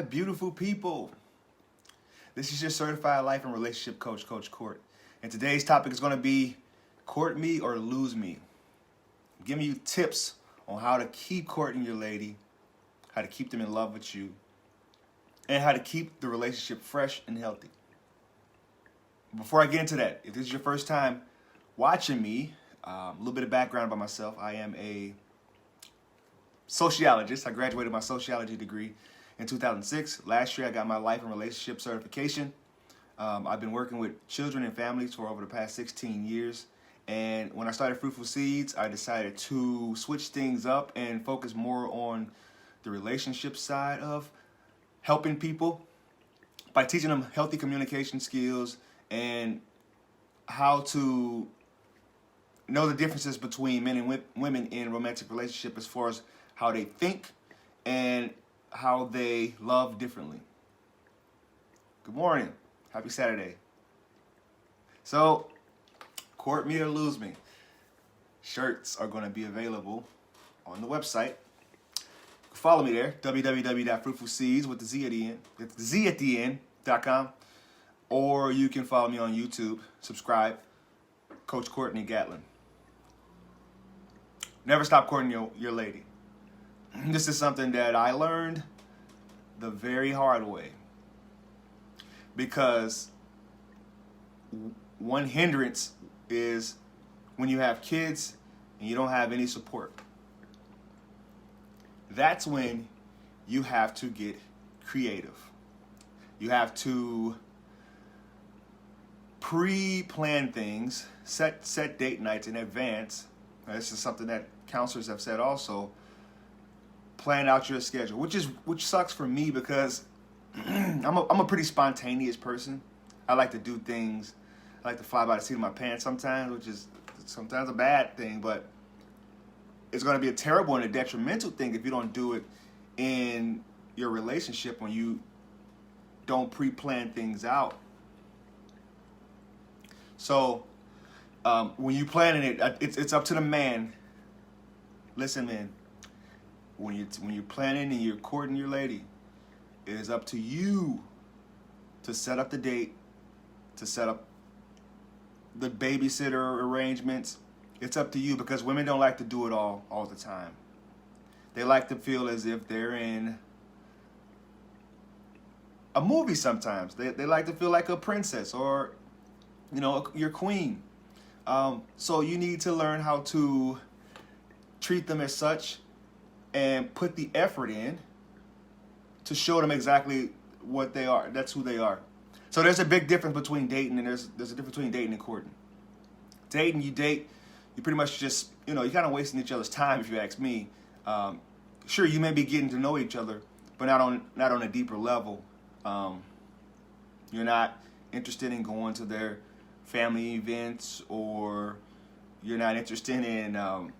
my beautiful people. This is your certified life and relationship coach, Coach Court. And today's topic is going to be court me or lose me. I'm giving you tips on how to keep courting your lady, how to keep them in love with you, and how to keep the relationship fresh and healthy. Before I get into that, if this is your first time watching me, a little bit of background about myself. I am a sociologist. I graduated my sociology degree in 2006. Last year, I got my life and relationship certification. I've been working with children and families for over the past 16 years. And when I started Fruitful Seeds, I decided to switch things up and focus more on the relationship side of helping people by teaching them healthy communication skills and how to know the differences between men and women in romantic relationship as far as how they think and how they love differently. Good morning. Happy Saturday. So, court me or lose me. Shirts are going to be available on the website. Follow me there, www.fruitfulseeds with the Z at the end.com. Or you can follow me on YouTube. Subscribe. Coach Courtney Gatlin. Never stop courting your lady. This is something that I learned the very hard way. Because one hindrance is when you have kids and you don't have any support. That's when you have to get creative. You have to pre-plan things, set date nights in advance. This is something that counselors have said also. Plan out your schedule, which sucks for me because I'm a pretty spontaneous person. I like to do things. I like to fly by the seat of my pants sometimes, which is sometimes a bad thing, but it's going to be a terrible and a detrimental thing if you don't do it in your relationship when you don't pre-plan things out. So when you planning it, it's up to the man. Listen, man. When you're planning and you're courting your lady, it is up to you to set up the date, to set up the babysitter arrangements. It's up to you because women don't like to do it all the time. They like to feel as if they're in a movie sometimes. They like to feel like a princess or, your queen. So you need to learn how to treat them as such and put the effort in to show them exactly what they are. That's who they are. So there's a big difference between dating and there's a difference between dating and courting. Dating, you date, you pretty much just, you're kind of wasting each other's time if you ask me. Sure, you may be getting to know each other, but not on a deeper level. You're not interested in going to their family events, or you're not interested in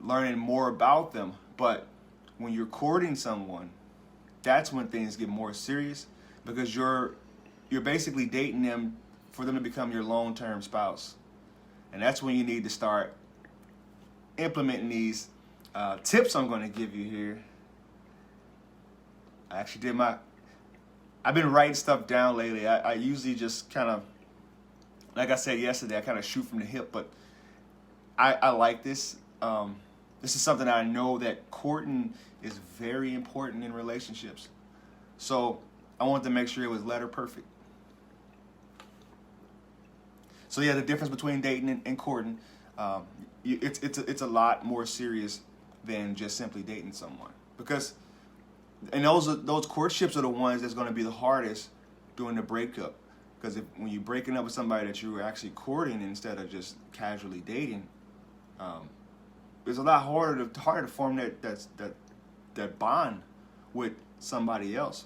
learning more about them. But when you're courting someone, that's when things get more serious because you're basically dating them for them to become your long-term spouse. And that's when you need to start implementing these tips I'm going to give you here. I actually I've been writing stuff down lately. I usually just kind of, like I said yesterday, I kind of shoot from the hip, but I like this. This is something I know that courting is very important in relationships. So I wanted to make sure it was letter perfect. So yeah, the difference between dating and courting, it's a lot more serious than just simply dating someone. Because, and those courtships are the ones that's going to be the hardest during the breakup. Because when you're breaking up with somebody that you were actually courting instead of just casually dating, it's a lot harder to form that bond with somebody else.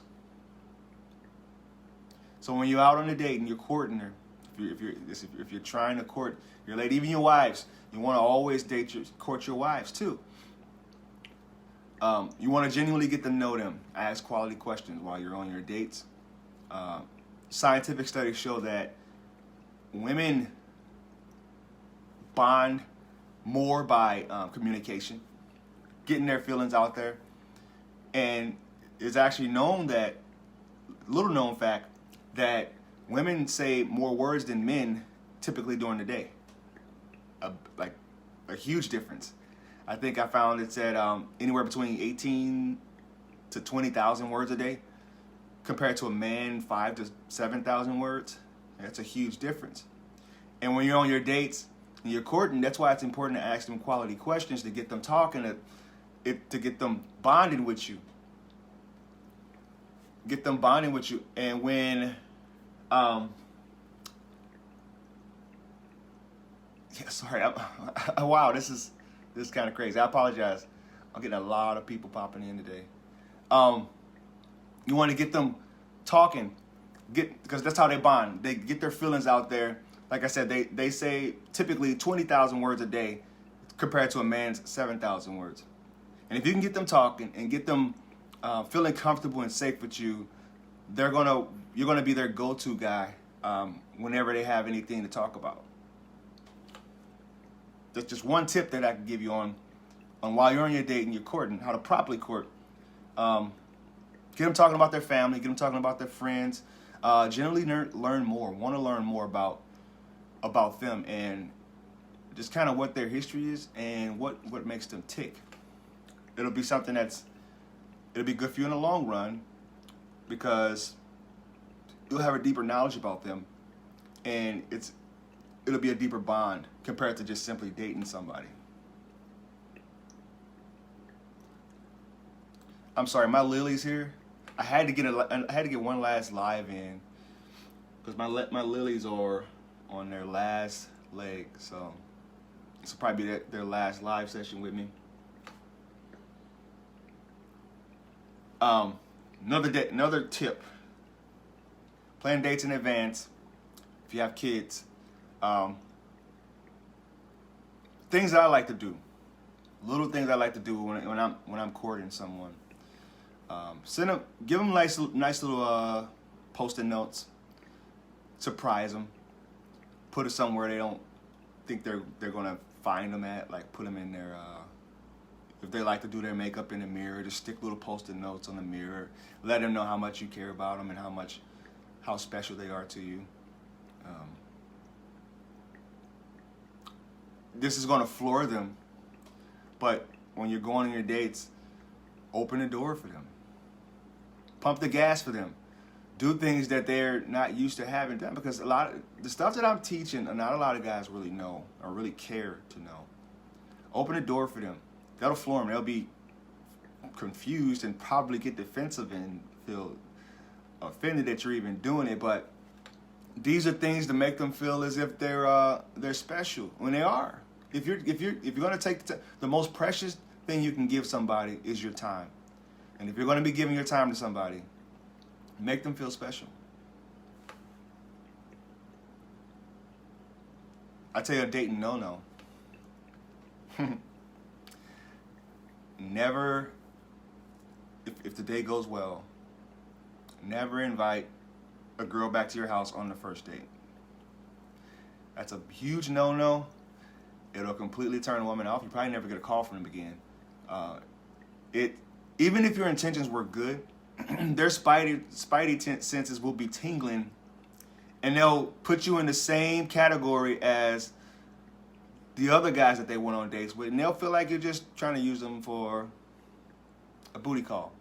So when you're out on a date and you're courting her, if you're trying to court your lady, even your wives, you want to always court your wives too. You want to genuinely get to know them. Ask quality questions while you're on your dates. Scientific studies show that women bond more by communication, getting their feelings out there. And it's actually known that little known fact that women say more words than men typically during the day. Like a huge difference. I think I found it said anywhere between 18 to 20,000 words a day, compared to a man 5 to 7,000 words. That's a huge difference. And when you're on your dates and you're courting, that's why it's important to ask them quality questions to get them talking, to get them bonding with you. Get them bonding with you. And when, wow, this is kind of crazy. I apologize. I'm getting a lot of people popping in today. You want to get them talking, because that's how they bond. They get their feelings out there. Like I said, they say typically 20,000 words a day compared to a man's 7,000 words. And if you can get them talking and get them feeling comfortable and safe with you, you're gonna be their go-to guy whenever they have anything to talk about. That's just one tip that I can give you on while you're on your date and you're courting, how to properly court. Get them talking about their family, get them talking about their friends. Generally learn more, want to learn more about them and just kind of what their history is and what makes them tick. It'll be something it'll be good for you in the long run, because you'll have a deeper knowledge about them, and it'll be a deeper bond compared to just simply dating somebody. I'm sorry, my Lily's here. I had to get one last live in because my Lilies are on their last leg, so this will probably be their last live session with me. Another tip: plan dates in advance. If you have kids, things that I like to do, little things I like to do when I'm courting someone. Give them nice little post-it notes. Surprise them. Put it somewhere they don't think they're gonna find them at. Like put them in their if they like to do their makeup in the mirror, just stick little post-it notes on the mirror. Let them know how much you care about them and how special they are to you. This is gonna floor them, but when you're going on your dates, open the door for them. Pump the gas for them. Do things that they're not used to having done, because a lot of the stuff that I'm teaching, not a lot of guys really know or really care to know. Open the door for them. That'll floor them. They'll be confused and probably get defensive and feel offended that you're even doing it. But these are things to make them feel as if they're special when they are. If you're gonna take the most precious thing you can give somebody is your time. And if you're going to be giving your time to somebody, make them feel special. I tell you a dating no-no. Never, if the date goes well, never invite a girl back to your house on the first date. That's a huge no-no. It'll completely turn a woman off. You probably never get a call from them again. Even if your intentions were good, their spidey senses will be tingling, and they'll put you in the same category as the other guys that they went on dates with, and they'll feel like you're just trying to use them for a booty call.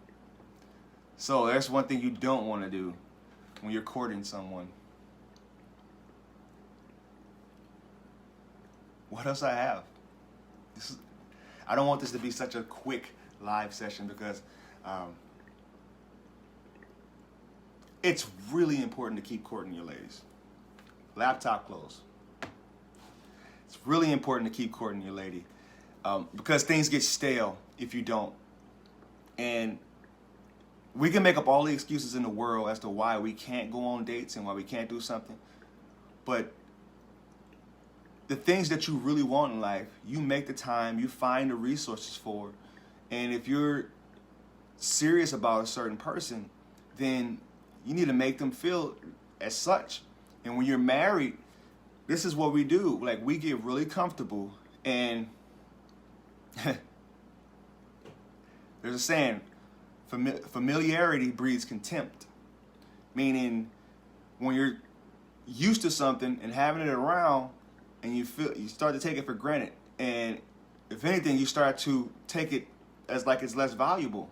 So that's one thing you don't want to do when you're courting someone. What else I have? I don't want this to be such a quick live session, because it's really important to keep courting your ladies. Laptop closed. It's really important to keep courting your lady, because things get stale if you don't. And we can make up all the excuses in the world as to why we can't go on dates and why we can't do something, but the things that you really want in life, you make the time, you find the resources for. And if you're serious about a certain person, then you need to make them feel as such. And when you're married, this is what we do. Like, we get really comfortable, and there's a saying, familiarity breeds contempt. Meaning, when you're used to something and having it around, and you start to take it for granted, and if anything, you start to take it as like it's less valuable.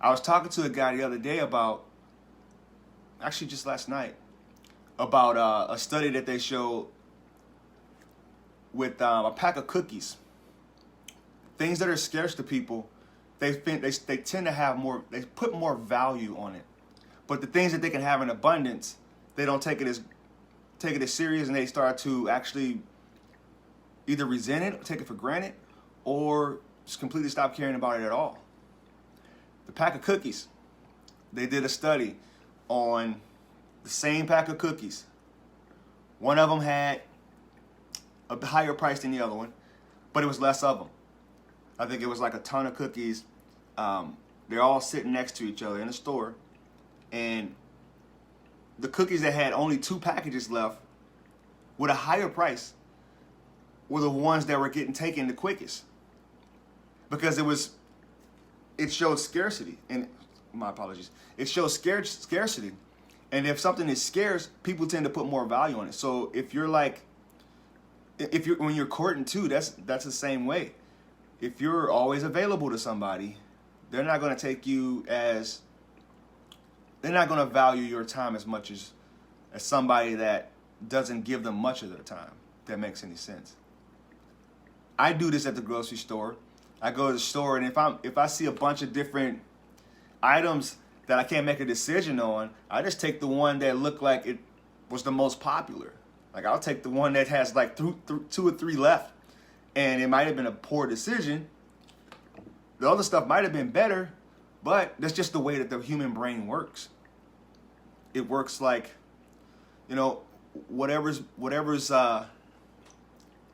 I was talking to a guy the other day about, actually just last night, about a study that they showed with a pack of cookies. Things that are scarce to people, they tend to have more, they put more value on it. But the things that they can have in abundance, they don't take it as serious, and they start to actually either resent it, or take it for granted, or just completely stop caring about it at all. The pack of cookies, they did a study on the same pack of cookies. One of them had a higher price than the other one, but it was less of them. I think it was like a ton of cookies. They're all sitting next to each other in the store, and the cookies that had only 2 packages left with a higher price were the ones that were getting taken the quickest, because it showed scarcity. And my apologies, it shows scarcity, and if something is scarce, people tend to put more value on it. So if you're when you're courting too, that's the same way. If you're always available to somebody, they're not going to take you as, they're not going to value your time as much as somebody that doesn't give them much of their time. If that makes any sense. I do this at the grocery store. I go to the store, and if I see a bunch of different items that I can't make a decision on, I just take the one that looked like it was the most popular. Like, I'll take the one that has like 2 or 3 left, and it might have been a poor decision. The other stuff might have been better, but that's just the way that the human brain works. It works like, whatever's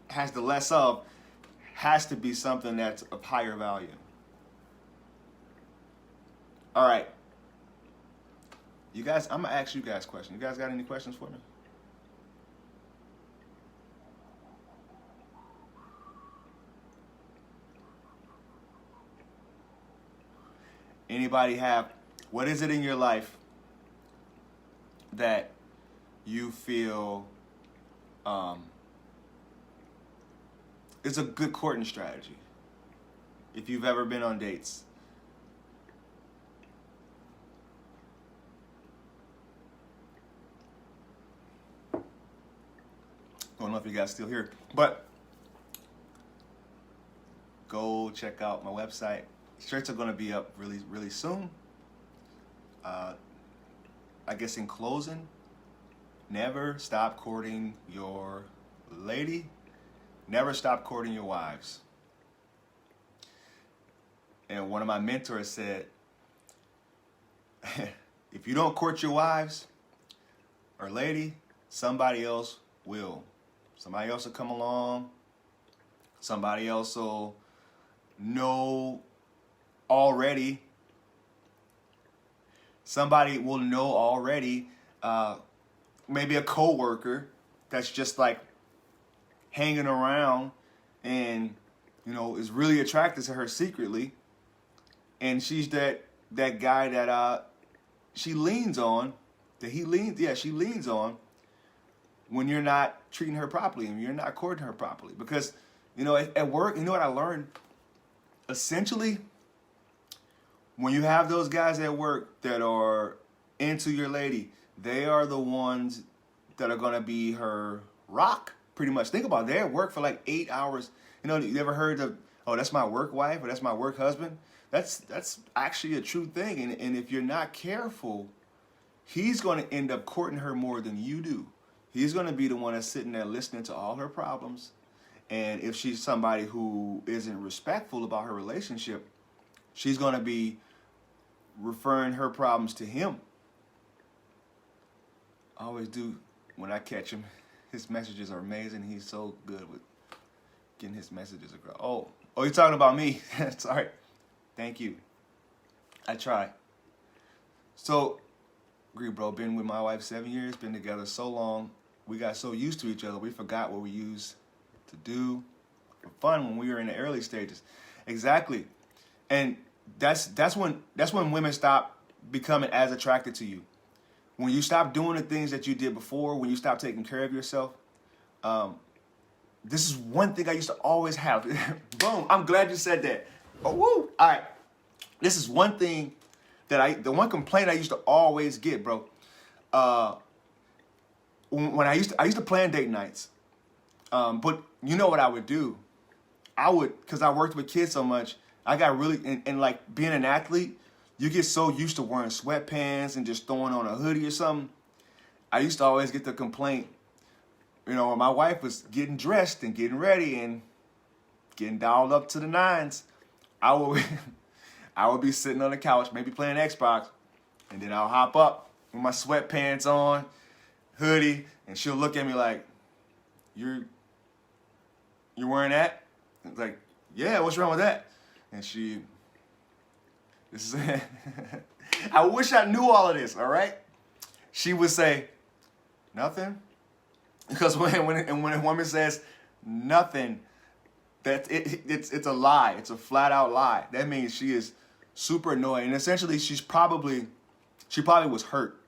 has the less of has to be something that's of higher value. All right. You guys, I'm going to ask you guys questions. You guys got any questions for me? Anybody have, what is it in your life that you feel is a good courting strategy? If you've ever been on dates. Don't know if you guys still here, but go check out my website. Shirts are going to be up really, really soon. I guess in closing, never stop courting your lady. Never stop courting your wives. And one of my mentors said, if you don't court your wives or lady, somebody else will. Somebody else will come along. Somebody else will know already. Somebody will know already. Maybe a coworker that's just like hanging around and is really attracted to her secretly, and she's that guy that she leans on, she leans on when you're not treating her properly and you're not courting her properly. Because at work, what I learned, essentially, when you have those guys at work that are into your lady, they are the ones that are going to be her rock, pretty much. Think about it. They're at work for like 8 hours. You ever heard of, oh, that's my work wife or that's my work husband? That's actually a true thing. And if you're not careful, he's going to end up courting her more than you do. He's going to be the one that's sitting there listening to all her problems. And if she's somebody who isn't respectful about her relationship, she's going to be referring her problems to him. I always do when I catch him. His messages are amazing. He's so good with getting his messages across. Oh, you're talking about me. Sorry. Thank you. I try. So, agree, bro. Been with my wife 7 years. Been together so long. We got so used to each other. We forgot what we used to do for fun when we were in the early stages. Exactly. And that's when women stop becoming as attracted to you. When you stop doing the things that you did before, when you stop taking care of yourself, this is one thing I used to always have. Boom, I'm glad you said that. Oh, woo. All right. This is one thing the one complaint I used to always get, bro. When I used to plan date nights. But you know what I would do? Because I worked with kids so much, I got really, and like being an athlete, you get so used to wearing sweatpants and just throwing on a hoodie or something. I used to always get the complaint, when my wife was getting dressed and getting ready and getting dialed up to the nines, I would be sitting on the couch, maybe playing Xbox, and then I'll hop up with my sweatpants on, hoodie, and she'll look at me like, you're wearing that? It's like, yeah, what's wrong with that? And this is I wish I knew all of this, all right? She would say, nothing. Because when a woman says nothing, it's a lie. It's a flat out lie. That means she is super annoyed. And essentially she probably was hurt.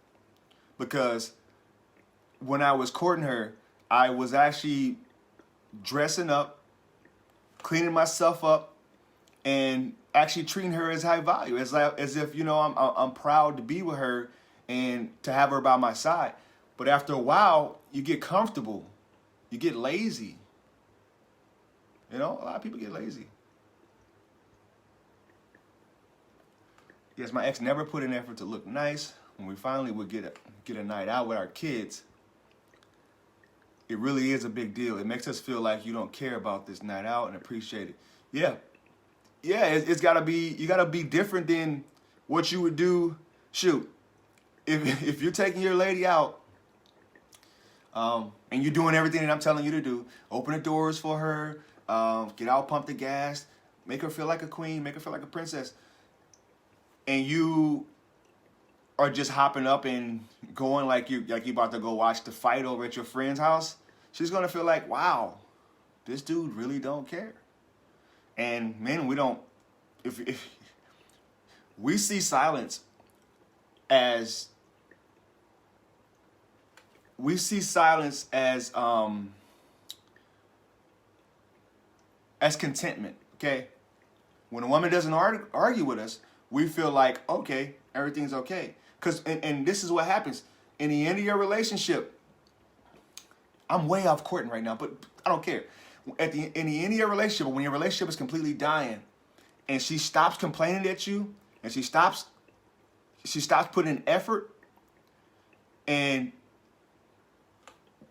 Because when I was courting her, I was actually dressing up, cleaning myself up, and actually treating her as high value, as if I'm proud to be with her and to have her by my side. But after a while, you get comfortable, you get lazy. A lot of people get lazy. Yes, my ex never put in effort to look nice. When we finally would get a night out with our kids, it really is a big deal. It makes us feel like you don't care about this night out and appreciate it. Yeah, it's gotta be. You gotta be different than what you would do. Shoot, if you're taking your lady out, and you're doing everything that I'm telling you to do, open the doors for her, get out, pump the gas, make her feel like a queen, make her feel like a princess, and you are just hopping up and going like you about to go watch the fight over at your friend's house, she's gonna feel like, wow, this dude really don't care. And men, we don't. If we see silence as contentment. Okay, when a woman doesn't argue with us, we feel like, okay, everything's okay. And this is what happens in the end of your relationship. I'm way off courting right now, but I don't care. In the end of your relationship, when your relationship is completely dying, and she stops complaining at you, and she stops putting in effort, and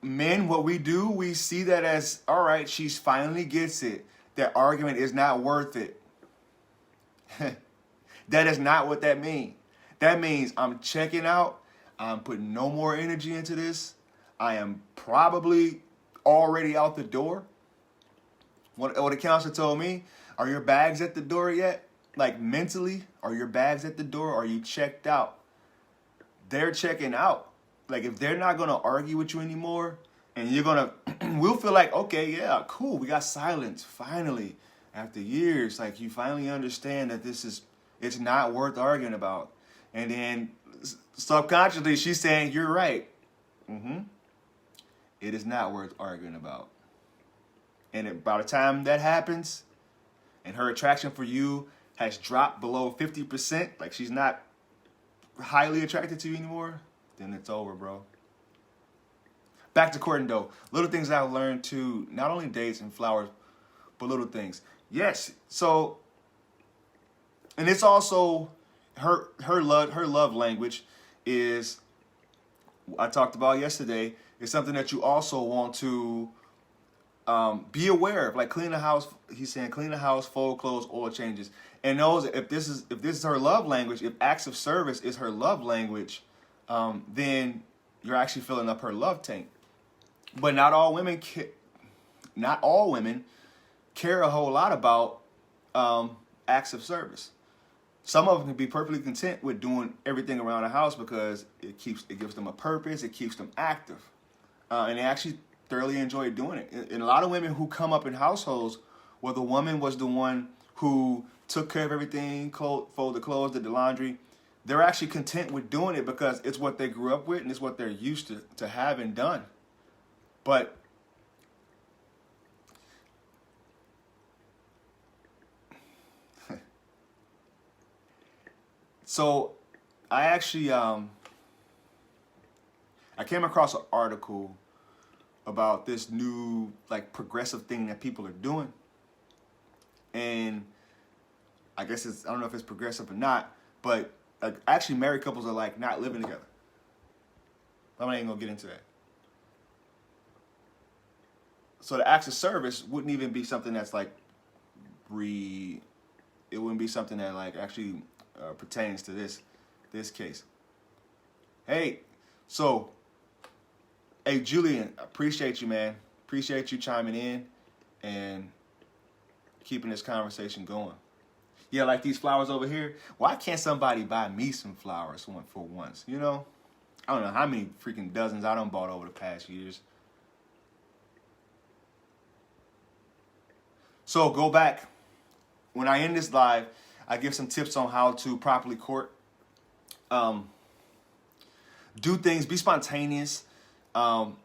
men, what we do, we see that as, all right, she finally gets it. That argument is not worth it. That is not what that means. That means I'm checking out. I'm putting no more energy into this. I am probably already out the door. What the counselor told me, are your bags at the door yet? Like mentally, are your bags at the door? Are you checked out? They're checking out. Like if they're not going to argue with you anymore, and you're going to, we'll feel like, okay, yeah, cool. We got silence finally. After years, like you finally understand that it's not worth arguing about. And then subconsciously she's saying, you're right. It is not worth arguing about. And by the time that happens, and her attraction for you has dropped below 50%, like she's not highly attracted to you anymore, then it's over, bro. Back to courting though. Little things I've learned too, not only dates and flowers, but little things. Yes, so, and it's also her love language is, I talked about yesterday, is something that you also want to be aware of, like clean the house. He's saying clean the house, fold clothes, oil changes, and knows if this is her love language. If acts of service is her love language, then you're actually filling up her love tank. But not all women care a whole lot about acts of service. Some of them can be perfectly content with doing everything around the house because it gives them a purpose, it keeps them active, and they actually thoroughly enjoy doing it. And a lot of women who come up in households where the woman was the one who took care of everything, folded the clothes, did the laundry, they're actually content with doing it because it's what they grew up with and it's what they're used to having done. But so I actually I came across an article about this new like progressive thing that people are doing, and I guess I don't know if it's progressive or not, but like actually married couples are like not living together. I'm not even gonna get into that. So the acts of service wouldn't even be something that's like it wouldn't be something that like actually pertains to this case. Hey, so hey Julian, appreciate you, man. Appreciate you chiming in and keeping this conversation going. Yeah, like these flowers over here. Why can't somebody buy me some flowers for once? You know, I don't know how many freaking dozens I done bought over the past years. So go back. When I end this live, I give some tips on how to properly court. Do things, be spontaneous. Women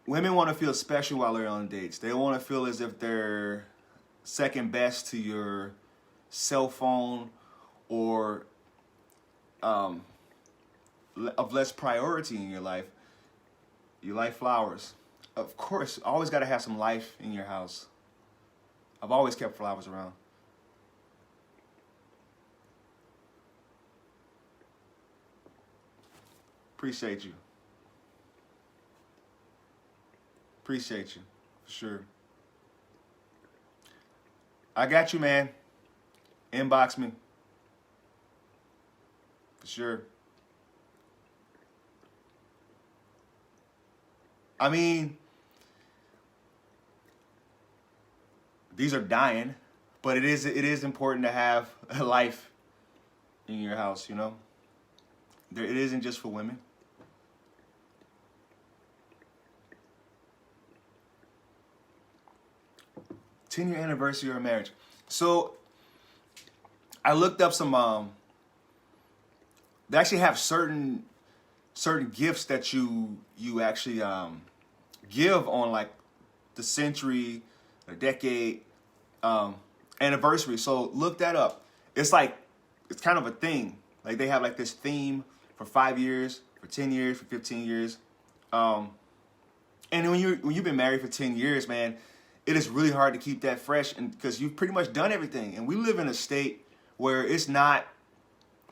want to feel special while they're on dates. They want to feel as if they're second best to your cell phone or of less priority in your life. You like flowers. Of course, always got to have some life in your house. I've always kept flowers around. Appreciate you. Appreciate you, for sure. I got you, man. Inbox me. For sure. I mean, these are dying, but it is important to have a life in your house, you know? It isn't just for women. Ten-year anniversary of marriage. So I looked up some they actually have certain gifts that you actually give on like the century or decade anniversary. So look that up. It's like it's kind of a thing. Like they have like this theme for 5 years, for 10 years, for 15 years. And when you've been married for 10 years, man, it is really hard to keep that fresh, and because you've pretty much done everything. And we live in a state where it's not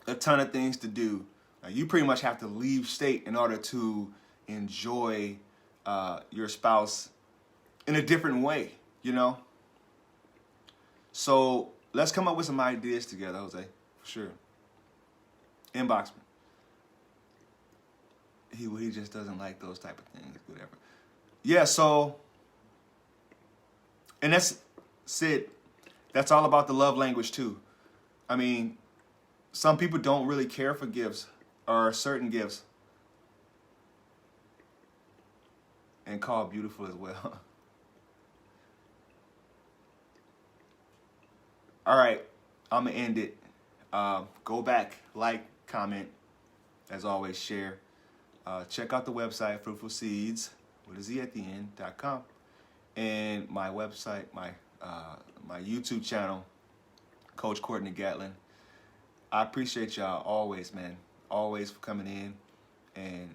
a ton of things to do. You pretty much have to leave state in order to enjoy your spouse in a different way, you know? So let's come up with some ideas together, Jose, for sure. Inbox me. He just doesn't like those type of things, whatever. Yeah, so, and that's Sid. That's all about the love language too. I mean, some people don't really care for gifts or certain gifts, and call beautiful as well. All right, I'm gonna end it. Go back, like, comment, as always, share. Check out the website, Fruitful Seeds, with a Z at the end.com. And my website, my YouTube channel, Coach Courtney Gatlin. I appreciate y'all always, man. Always for coming in and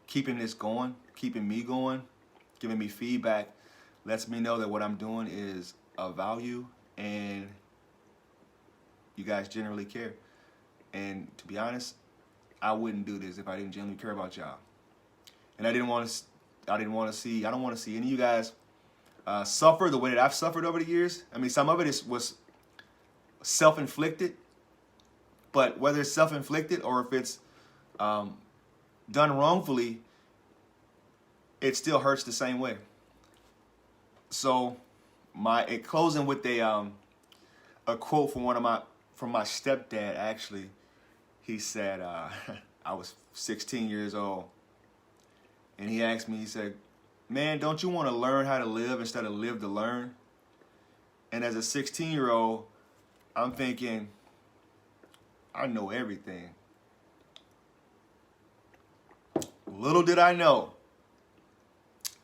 keeping this going, keeping me going, giving me feedback. Lets me know that what I'm doing is of value and you guys generally care. And to be honest, I wouldn't do this if I didn't genuinely care about y'all. And I don't want to see any of you guys suffer the way that I've suffered over the years. I mean, some of it was self-inflicted, but whether it's self-inflicted or if it's done wrongfully, it still hurts the same way. So, closing with a quote from my stepdad. Actually, he said, I was 16 years old. And he asked me, he said, man, don't you want to learn how to live instead of live to learn? And as a 16-year-old, I'm thinking, I know everything. Little did I know,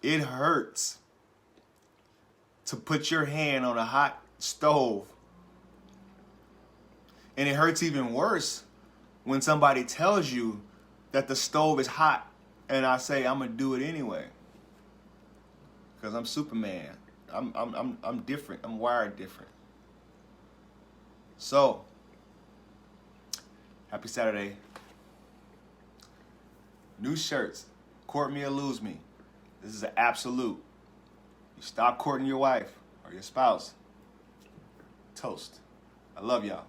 it hurts to put your hand on a hot stove. And it hurts even worse when somebody tells you that the stove is hot and I say I'm gonna do it anyway. Because I'm Superman. I'm different. I'm wired different. So, happy Saturday. New shirts. Court me or lose me. This is an absolute. You stop courting your wife or your spouse. Toast. I love y'all.